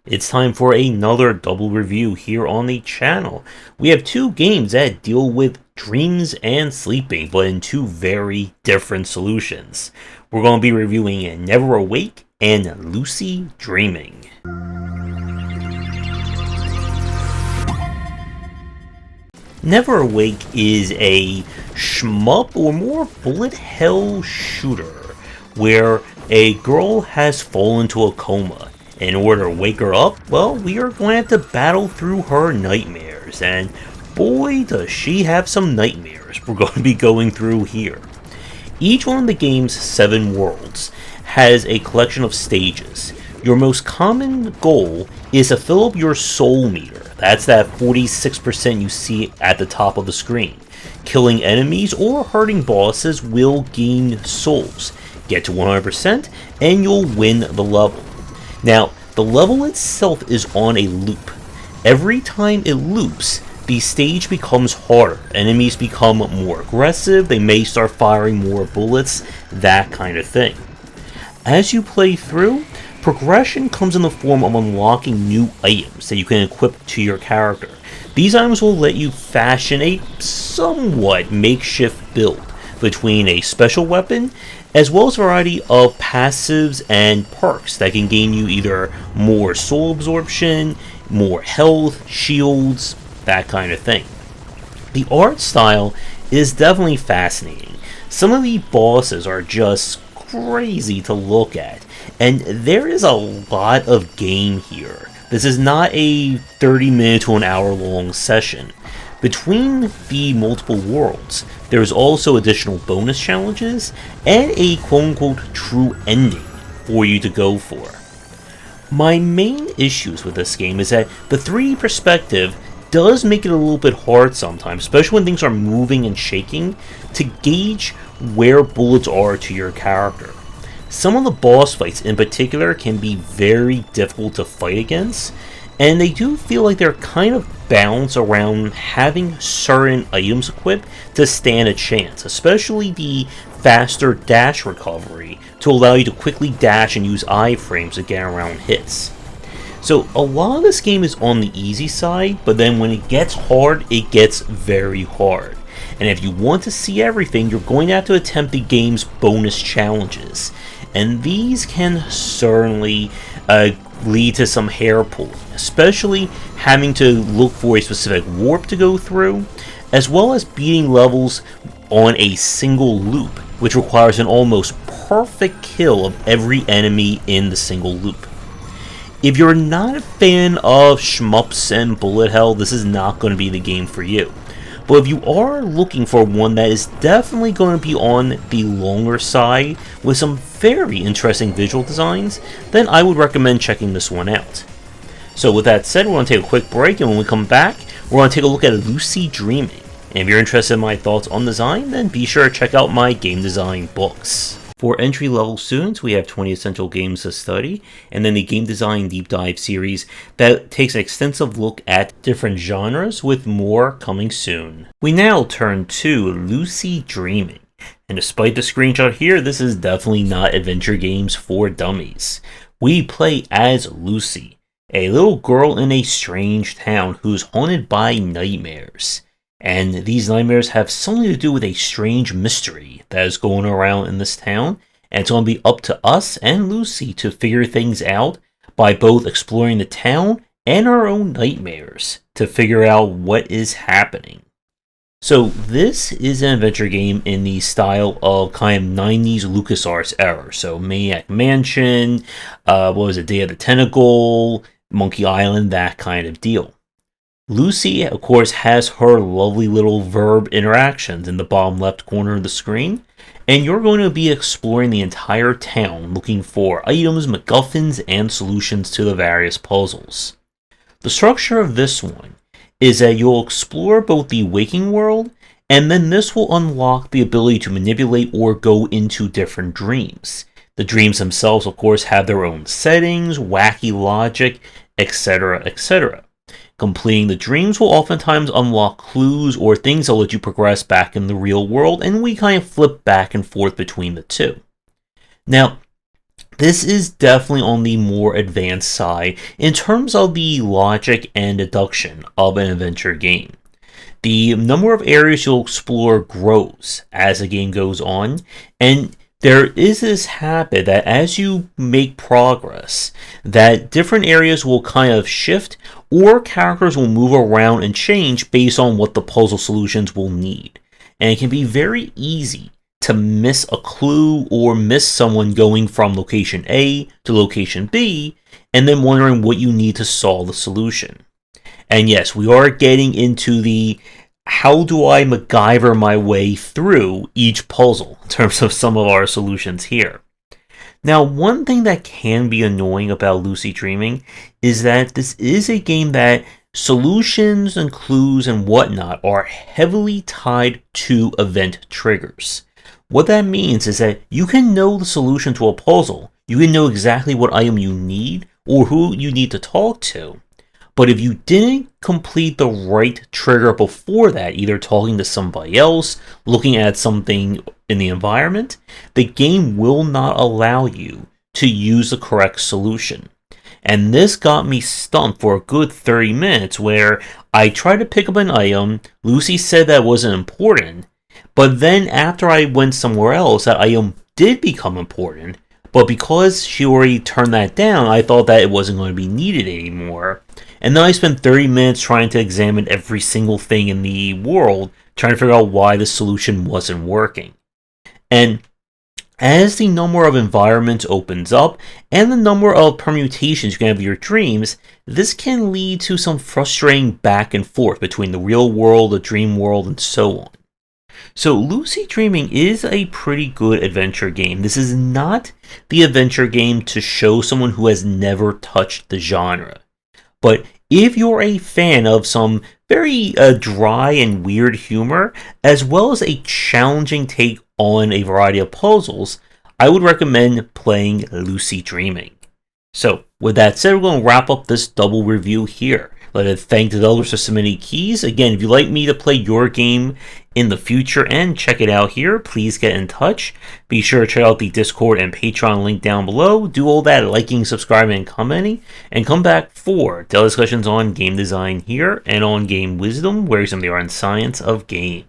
It's time for another double review here on the channel. We have two games that deal with dreams and sleeping, but in two very different solutions. We're going to be reviewing Neverawake and Lucy Dreaming. Neverawake is a shmup or more bullet hell shooter where a girl has fallen into a coma. In order to wake her up, well, we are going to have to battle through her nightmares, and boy does she have some nightmares we're going to be going through here. Each one of the game's 7 worlds has a collection of stages. Your most common goal is to fill up your soul meter. That's that 46% you see at the top of the screen. Killing enemies or hurting bosses will gain souls. Get to 100% and you'll win the level. Now, the level itself is on a loop. Every time it loops, the stage becomes harder. Enemies become more aggressive, they may start firing more bullets, that kind of thing. As you play through, progression comes in the form of unlocking new items that you can equip to your character. These items will let you fashion a somewhat makeshift build between a special weapon as well as a variety of passives and perks that can gain you either more soul absorption, more health, shields, that kind of thing. The art style is definitely fascinating. Some of the bosses are just crazy to look at, and there is a lot of game here. This is not a 30-minute to an hour long session. Between the multiple worlds, there's also additional bonus challenges and a quote-unquote true ending for you to go for. My main issues with this game is that the 3D perspective does make it a little bit hard sometimes, especially when things are moving and shaking, to gauge where bullets are to your character. Some of the boss fights in particular can be very difficult to fight against, and they do feel like they're kind of balanced around having certain items equipped to stand a chance, especially the faster dash recovery to allow you to quickly dash and use iframes to get around hits. So a lot of this game is on the easy side, but then when it gets hard, it gets very hard. And if you want to see everything, you're going to have to attempt the game's bonus challenges. And these can certainly lead to some hair pulling, especially having to look for a specific warp to go through, as well as beating levels on a single loop, which requires an almost perfect kill of every enemy in the single loop. If you're not a fan of shmups and bullet hell, this is not going to be the game for you. But if you are looking for one that is definitely going to be on the longer side with some very interesting visual designs, then I would recommend checking this one out. So with that said, we're going to take a quick break, and when we come back, we're going to take a look at Lucy Dreaming. And if you're interested in my thoughts on design, then be sure to check out my game design books. For entry-level students, we have 20 essential games to study, and then the Game Design Deep Dive series that takes an extensive look at different genres, with more coming soon. We now turn to Lucy Dreaming, and despite the screenshot here, this is definitely not adventure games for dummies. We play as Lucy, a little girl in a strange town who's haunted by nightmares. And these nightmares have something to do with a strange mystery that is going around in this town. And it's going to be up to us and Lucy to figure things out by both exploring the town and our own nightmares to figure out what is happening. So this is an adventure game in the style of kind of 90s LucasArts era. So Maniac Mansion, Day of the Tentacle, Monkey Island, that kind of deal. Lucy, of course, has her lovely little verb interactions in the bottom left corner of the screen, and you're going to be exploring the entire town looking for items, MacGuffins, and solutions to the various puzzles. The structure of this one is that you'll explore both the waking world, and then this will unlock the ability to manipulate or go into different dreams. The dreams themselves, of course, have their own settings, wacky logic, etc., etc. Completing the dreams will oftentimes unlock clues or things that let you progress back in the real world, and we kind of flip back and forth between the two. Now, This is definitely on the more advanced side in terms of the logic and deduction of an adventure game. The number of areas you'll explore grows as the game goes on, and there is this habit that as you make progress, that different areas will kind of shift or characters will move around and change based on what the puzzle solutions will need. And it can be very easy to miss a clue or miss someone going from location A to location B and then wondering what you need to solve the solution. And yes, we are getting into the how do I MacGyver my way through each puzzle in terms of some of our solutions here. Now, one thing that can be annoying about Lucy Dreaming is that this is a game that solutions and clues and whatnot are heavily tied to event triggers. What that means is that you can know the solution to a puzzle, you can know exactly what item you need or who you need to talk to, but if you didn't complete the right trigger before that, either talking to somebody else, looking at something in the environment, the game will not allow you to use the correct solution. And this got me stumped for a good 30 minutes where I tried to pick up an item, Lucy said that wasn't important, but then after I went somewhere else, that item did become important, but because she already turned that down, I thought that it wasn't going to be needed anymore. And then I spent 30 minutes trying to examine every single thing in the world, trying to figure out why the solution wasn't working. And as the number of environments opens up, and the number of permutations you can have of your dreams, this can lead to some frustrating back and forth between the real world, the dream world, and so on. So Lucy Dreaming is a pretty good adventure game. This is not the adventure game to show someone who has never touched the genre. But if you're a fan of some very dry and weird humor, as well as a challenging take on a variety of puzzles, I would recommend playing Lucy Dreaming. So, with that said, we're going to wrap up this double review here. Let me thank the developers for submitting keys. Again, if you'd like me to play your game in the future and check it out here, please get in touch. Be sure to check out the Discord and Patreon link down below. Do all that liking, subscribing, and commenting. And come back for daily discussions on game design here and on game wisdom, where some of the art and science of games.